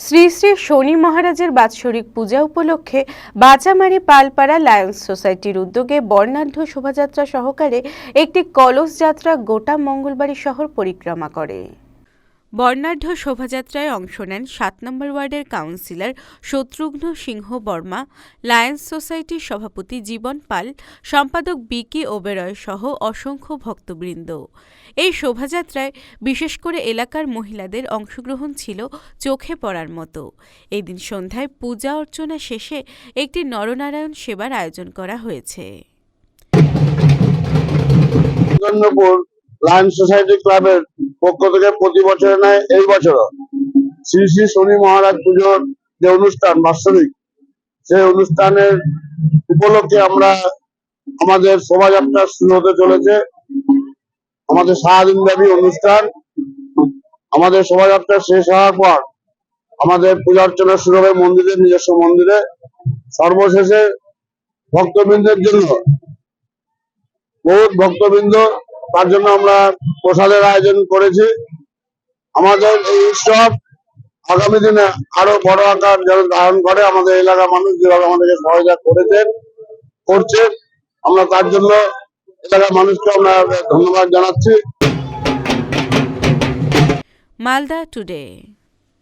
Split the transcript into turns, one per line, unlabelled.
শ্রী শ্রী শনি মহারাজের বাৎসরিক পূজা উপলক্ষে বাঁচামারি পালপাড়া লায়ন্স সোসাইটির উদ্যোগে বর্ণাঢ্য শোভাযাত্রা সহকারে একটি কলস যাত্রা গোটা মঙ্গলবাড়ি শহর পরিক্রমা করে। বর্ণাঢ্য শোভাযাত্রায় অংশ নেন ৭ নম্বর ওয়ার্ডের কাউন্সিলর শত্রুঘ্ন সিংহ বর্মা, লায়ন্স সোসাইটির সভাপতি জীবন পাল, সম্পাদক বিকি ওবেরয় সহ অসংখ্য ভক্তবৃন্দ। এই শোভাযাত্রায় বিশেষ করে এলাকার মহিলাদের অংশগ্রহণ ছিল চোখে পড়ার মতো। এই দিন সন্ধ্যায় পূজা অর্চনা শেষে একটি নরনারায়ণ সেবার আয়োজন করা হয়েছে।
লায়ন্স সোসাইটি ক্লাবের পক্ষ থেকে প্রতি বছরের ন্যায় এই বছরও শ্রী শ্রী শনি মহারাজ পুজোর যে অনুষ্ঠান বাৎসরিক, সেই অনুষ্ঠানের উপলক্ষে আমরা আমাদের শোভাযাত্রা শুরু হতে চলেছে। আমাদের সারাদিন ব্যাপী অনুষ্ঠান। আমাদের শোভাযাত্রা শেষ হওয়ার পর আমাদের পূজা অর্চনা শুরু হবে মন্দিরে, নিজস্ব মন্দিরে। সর্বশেষে ভক্তবৃন্দের জন্য বহুত ভক্তবৃন্দ, তার জন্য আমরা প্রসাদের আয়োজন করেছি। আমাদের এই উৎসব আগামী দিনে আরো বড় আকার যেন ধারণ করে। আমাদের এলাকার মানুষ যেভাবে আমাদেরকে সহযোগিতা করছে, আমরা তার জন্য এলাকার মানুষকে আমরা ধন্যবাদ জানাচ্ছি।
মালদা টুডে।